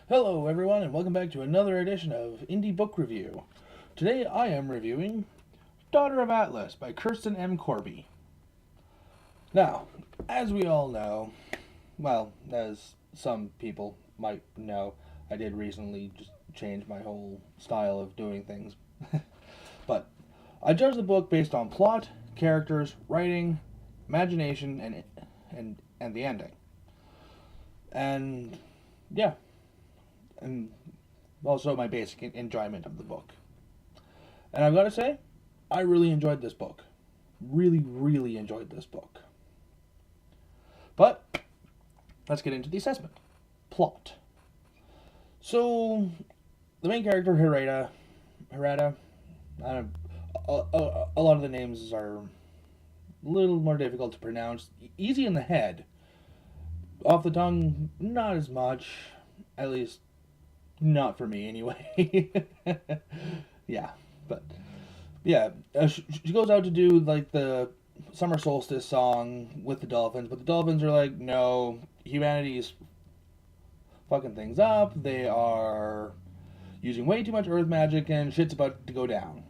Hello, everyone, and welcome back to another edition of Indie Book Review. Today I am reviewing Daughter of Atlas by Kirsten M. Corby. Now, as we all know, well, as some people might know, I did recently just change my whole style of doing things. But I judge the book based on plot, characters, writing, imagination, and the ending. And yeah, and also my basic enjoyment of the book. And I've got to say, I really enjoyed this book. Really, really enjoyed this book. But let's get into the assessment. Plot. So, the main character, Hirata, I don't, a lot of the names are a little more difficult to pronounce. Easy in the head. Off the tongue, not as much. At least, not for me anyway. Yeah, but yeah, she goes out to do like the summer solstice song with the dolphins, but the dolphins are like, no, humanity's fucking things up. They are using way too much earth magic, and shit's about to go down.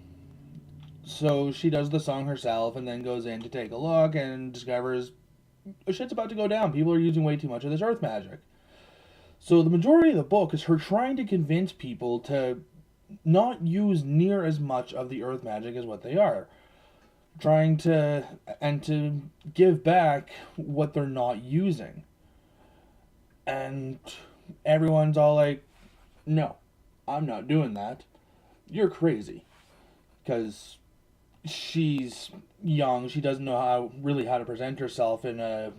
So she does the song herself, and then goes in to take a look and discovers shit's about to go down. People are using way too much of this earth magic. So the majority of the book is her trying to convince people to not use near as much of the earth magic as what they are. Trying to give back what they're not using. And everyone's all like, no, I'm not doing that. You're crazy. Because she's young, she doesn't know how to present herself in a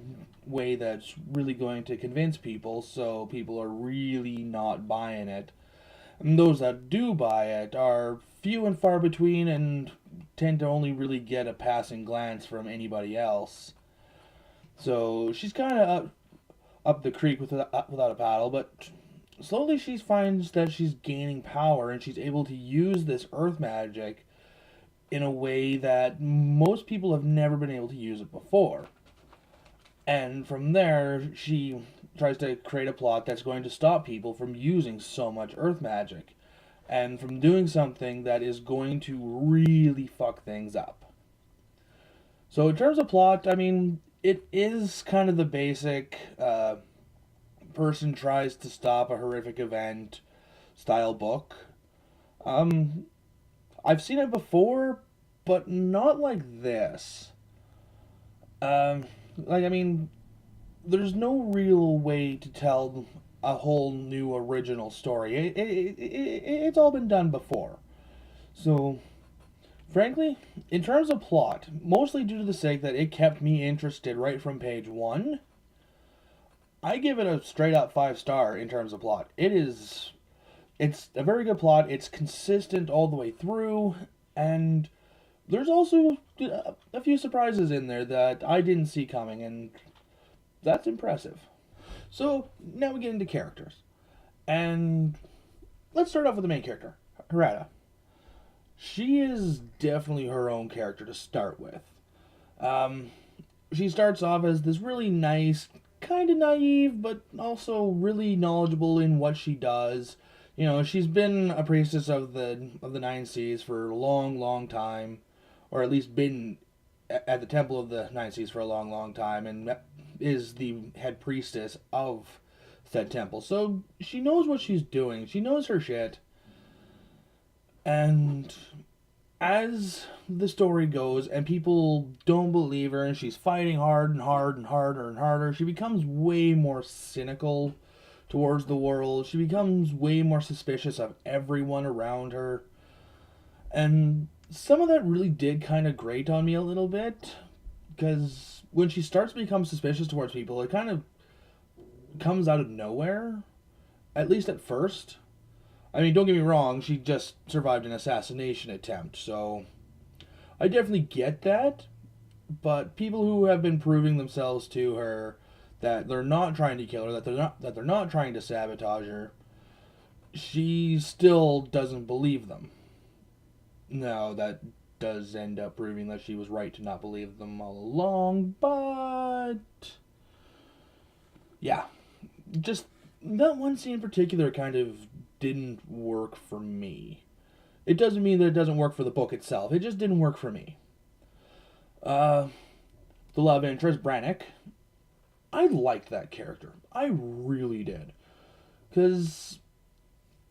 way that's really going to convince people, so people are really not buying it. And those that do buy it are few and far between and tend to only really get a passing glance from anybody else. So she's kind of up the creek without a paddle, but slowly she finds that she's gaining power and she's able to use this earth magic in a way that most people have never been able to use it before. And from there, she tries to create a plot that's going to stop people from using so much earth magic and from doing something that is going to really fuck things up. So in terms of plot, I mean, it is kind of the basic person tries to stop a horrific event style book. I've seen it before, but not like this. I mean, there's no real way to tell a whole new original story. It's all been done before. So, frankly, in terms of plot, mostly due to the sake that it kept me interested right from page one, I give it a straight up 5-star in terms of plot. It's a very good plot. It's consistent all the way through, and there's also a few surprises in there that I didn't see coming, and that's impressive. So now we get into characters, and let's start off with the main character, Hirata. She is definitely her own character to start with. She starts off as this really nice, kind of naive, but also really knowledgeable in what she does. You know, she's been a priestess of the Nine Seas for a long, long time, or at least been at the Temple of the Nine Seas for a long, long time, and is the head priestess of said temple. So she knows what she's doing. She knows her shit. And as the story goes, and people don't believe her, and she's fighting hard and hard and harder and harder, she becomes way more cynical towards the world. She becomes way more suspicious of everyone around her. And some of that really did kind of grate on me a little bit, because when she starts to become suspicious towards people, it kind of comes out of nowhere, at least at first. I mean, don't get me wrong, she just survived an assassination attempt, so I definitely get that, but people who have been proving themselves to her that they're not trying to kill her, that they're not trying to sabotage her, she still doesn't believe them. No, that does end up proving that she was right to not believe them all along, but yeah, just that one scene in particular kind of didn't work for me. It doesn't mean that it doesn't work for the book itself. It just didn't work for me. Uh, the love interest, Brannick, I liked that character. I really did. Because,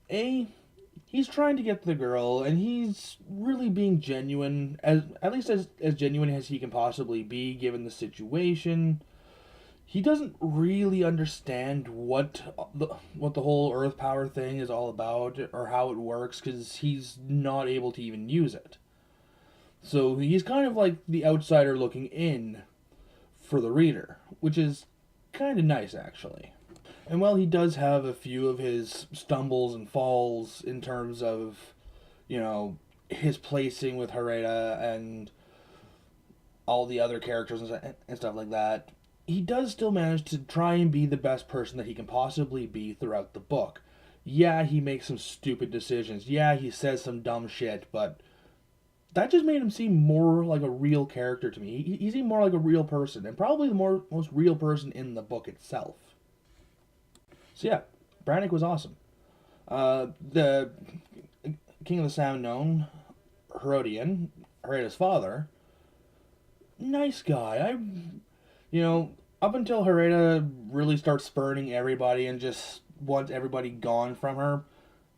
he's trying to get the girl, and he's really being genuine, at least as genuine as he can possibly be, given the situation. He doesn't really understand what the whole Earth power thing is all about, or how it works, because he's not able to even use it. So he's kind of like the outsider looking in for the reader, which is kind of nice, actually. And while he does have a few of his stumbles and falls in terms of, his placing with Harada and all the other characters and stuff like that, he does still manage to try and be the best person that he can possibly be throughout the book. Yeah, he makes some stupid decisions. Yeah, he says some dumb shit, but that just made him seem more like a real character to me. He seemed more like a real person, and probably the most real person in the book itself. So yeah, Brannick was awesome. The King of the Sound known, Herodian, Harada's father, nice guy. Up until Harada really starts spurning everybody and just wants everybody gone from her,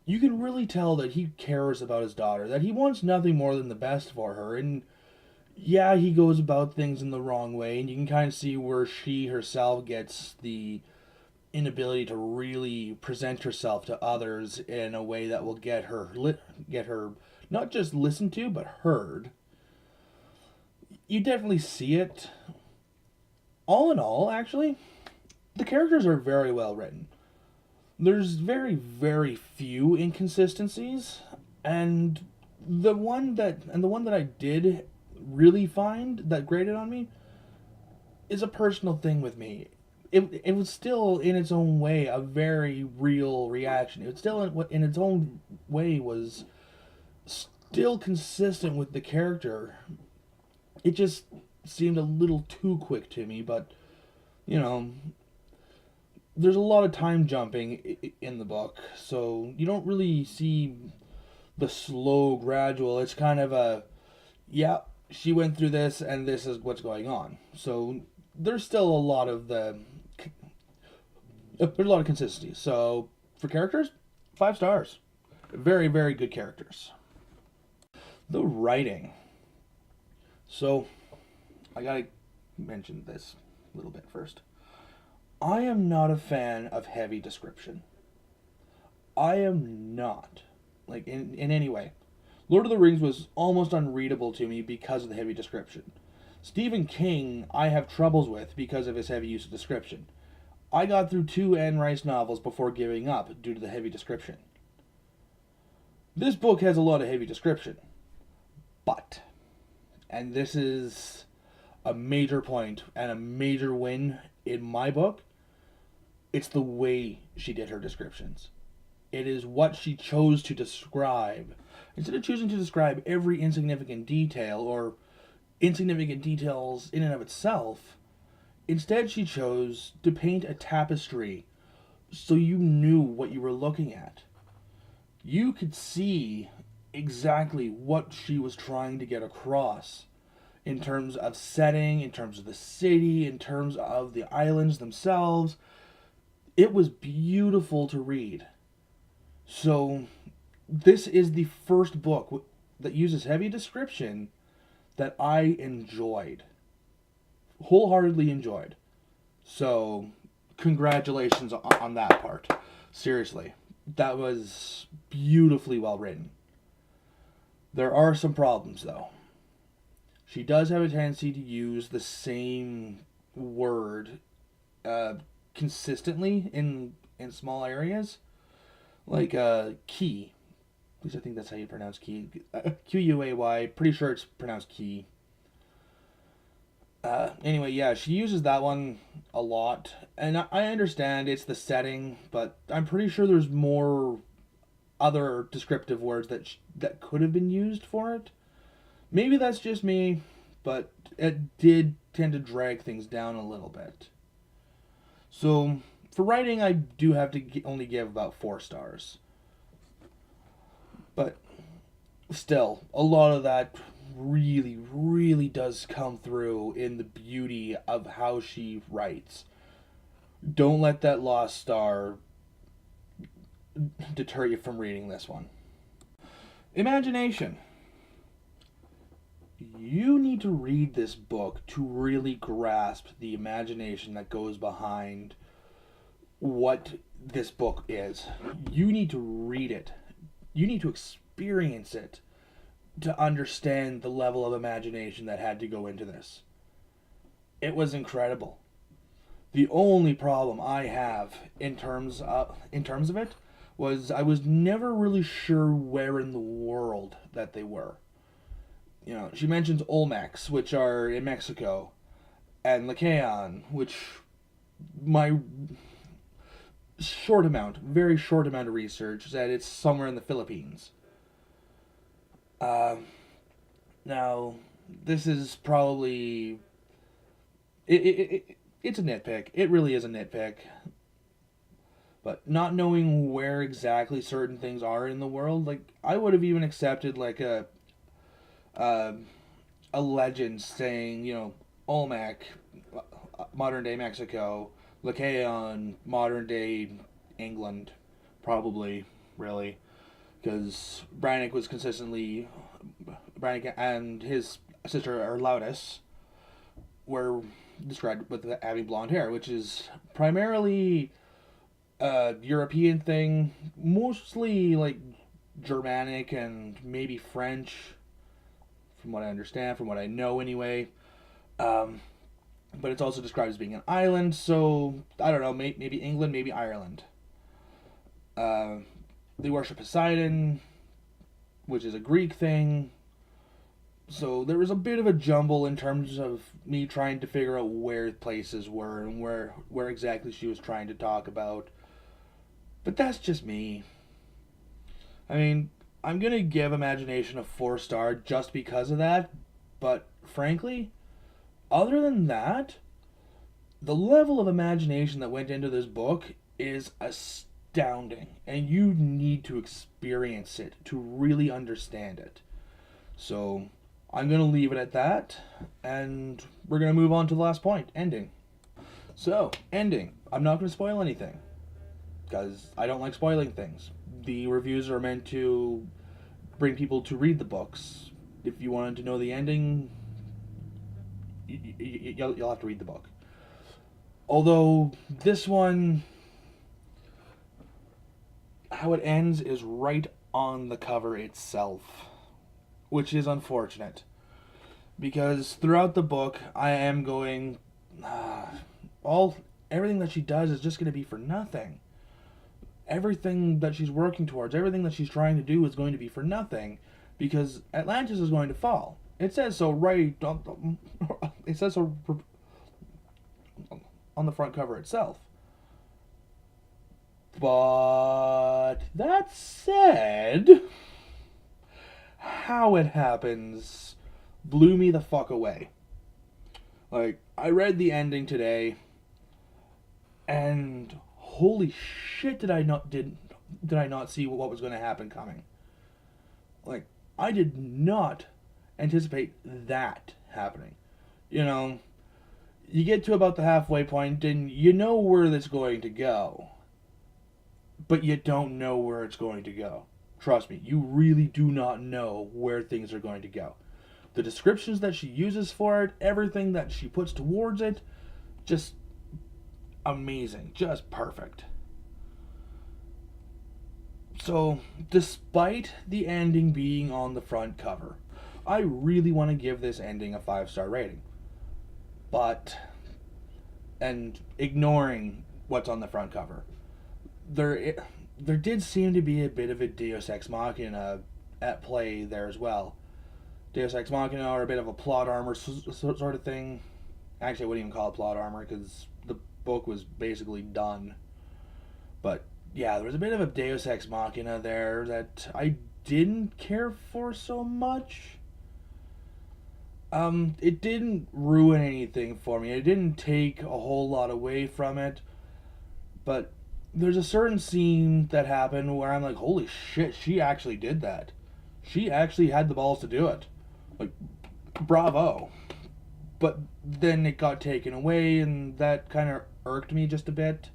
you can really tell that he cares about his daughter, that he wants nothing more than the best for her, and yeah, he goes about things in the wrong way, and you can kind of see where she herself gets the inability to really present herself to others in a way that will get her not just listened to but heard. You definitely see it. All in all, actually, the characters are very well written. There's very, very few inconsistencies, and the one that I did really find that grated on me is a personal thing with me. It was still in its own way a very real reaction. It still in its own way was still consistent with the character. It just seemed a little too quick to me, but there's a lot of time jumping in the book, so you don't really see the slow gradual. It's kind of yeah, she went through this and this is what's going on. So there's still a lot of consistency. So for characters, 5 stars. Very, very good characters. The writing. So I gotta mention this a little bit first. I am not a fan of heavy description. I am not. Like, in any way. Lord of the Rings was almost unreadable to me because of the heavy description. Stephen King, I have troubles with because of his heavy use of description. I got through 2 Anne Rice novels before giving up due to the heavy description. This book has a lot of heavy description. But, and this is a major point and a major win in my book, it's the way she did her descriptions. It is what she chose to describe. Instead of choosing to describe every insignificant detail or insignificant details in and of itself, instead she chose to paint a tapestry so you knew what you were looking at. You could see exactly what she was trying to get across in terms of setting, in terms of the city, in terms of the islands themselves. It was beautiful to read. So, this is the first book that uses heavy description that I enjoyed. Wholeheartedly enjoyed. So, congratulations on that part. Seriously. That was beautifully well written. There are some problems, though. She does have a tendency to use the same word consistently in small areas, like key. At least I think that's how you pronounce key. Quay. Pretty sure it's pronounced key. Anyway, yeah, she uses that one a lot, and I understand it's the setting, but I'm pretty sure there's more other descriptive words that could have been used for it. Maybe that's just me, but it did tend to drag things down a little bit. So, For writing, I do have to only give about 4 stars. But still, a lot of that really, really does come through in the beauty of how she writes. Don't let that lost star deter you from reading this one. Imagination. You need to read this book to really grasp the imagination that goes behind what this book is. You need to read it. You need to experience it to understand the level of imagination that had to go into this. It was incredible. The only problem I have in terms of it was I was never really sure where in the world that they were. You know, she mentions Olmecs, which are in Mexico, and Lycaon, which my very short amount of research said it's somewhere in the Philippines. Now, this is probably it's a nitpick. It really is a nitpick. But not knowing where exactly certain things are in the world, like I would have even accepted like a legend saying, you know, Olmec, modern day Mexico, Lycaon, modern day England, probably, really, because Brannick and his sister Arlautis were described with having blonde hair, which is primarily a European thing, mostly like Germanic and maybe French, from what I understand, from what I know anyway. But it's also described as being an island, so I don't know, maybe England, maybe Ireland. They worship Poseidon, which is a Greek thing. So there was a bit of a jumble in terms of me trying to figure out where places were and where exactly she was trying to talk about. But that's just me. I mean, I'm going to give Imagination a 4-star just because of that. But frankly, other than that, the level of imagination that went into this book is astounding. And you need to experience it to really understand it. So I'm going to leave it at that. And we're going to move on to the last point, ending. So, ending. I'm not going to spoil anything, because I don't like spoiling things. The reviews are meant to bring people to read the books. If you wanted to know the ending, you'll have to read the book. Although this one, how it ends is right on the cover itself, which is unfortunate, because throughout the book I am going, everything that she does is just going to be for nothing. Everything that she's working towards, everything that she's trying to do is going to be for nothing, because Atlantis is going to fall. It says so it says so on the front cover itself. But that said, how it happens blew me the fuck away. Like, I read the ending today, and holy shit, did I not see what was going to happen coming. Like, I did not anticipate that happening. You know, you get to about the halfway point and you know where it's going to go, but you don't know where it's going to go. Trust me, you really do not know where things are going to go. The descriptions that she uses for it, everything that she puts towards it, just amazing, just perfect. So, despite the ending being on the front cover, I really want to give this ending a 5-star rating. But, and ignoring what's on the front cover, there did seem to be a bit of a Deus Ex Machina at play there as well. Deus Ex Machina, or a bit of a plot armor sort of thing. Actually, I wouldn't even call it plot armor, because the book was basically done. But yeah, there was a bit of a Deus Ex Machina there that I didn't care for so much. It didn't ruin anything for me. It didn't take a whole lot away from it. But there's a certain scene that happened where I'm like, holy shit, she actually did that. She actually had the balls to do it. Like, bravo. But then it got taken away, and that kind of irked me just a bit.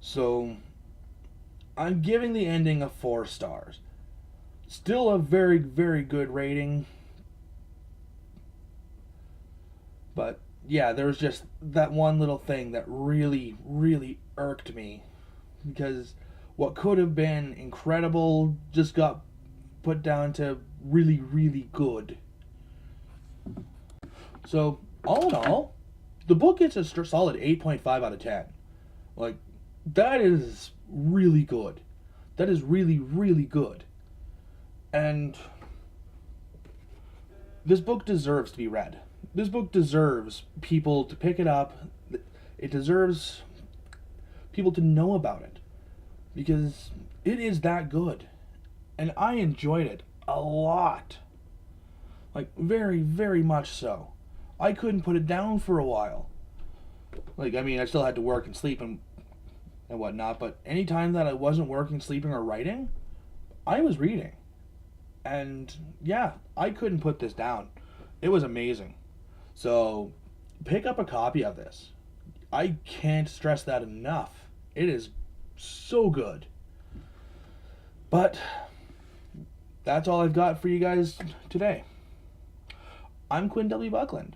So, I'm giving the ending a 4 stars. Still a very, very good rating. But, yeah, there was just that one little thing that really, really irked me. Because what could have been incredible just got put down to really, really good. So, all in all, the book gets a solid 8.5 out of 10. Like, that is really good. That is really, really good. And this book deserves to be read. This book deserves people to pick it up. It deserves people to know about it. Because it is that good. And I enjoyed it a lot. Like, very, very much so. I couldn't put it down for a while. Like, I mean, I still had to work and sleep and whatnot, but any time that I wasn't working, sleeping, or writing, I was reading. And, yeah, I couldn't put this down. It was amazing. So, pick up a copy of this. I can't stress that enough. It is so good. But, that's all I've got for you guys today. I'm Quinn W. Buckland.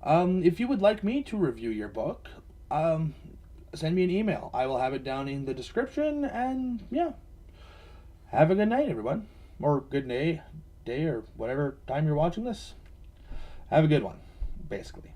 If you would like me to review your book, send me an email. I will have it down in the description, and yeah. Have a good night, everyone. Or good day, or whatever time you're watching this. Have a good one, basically.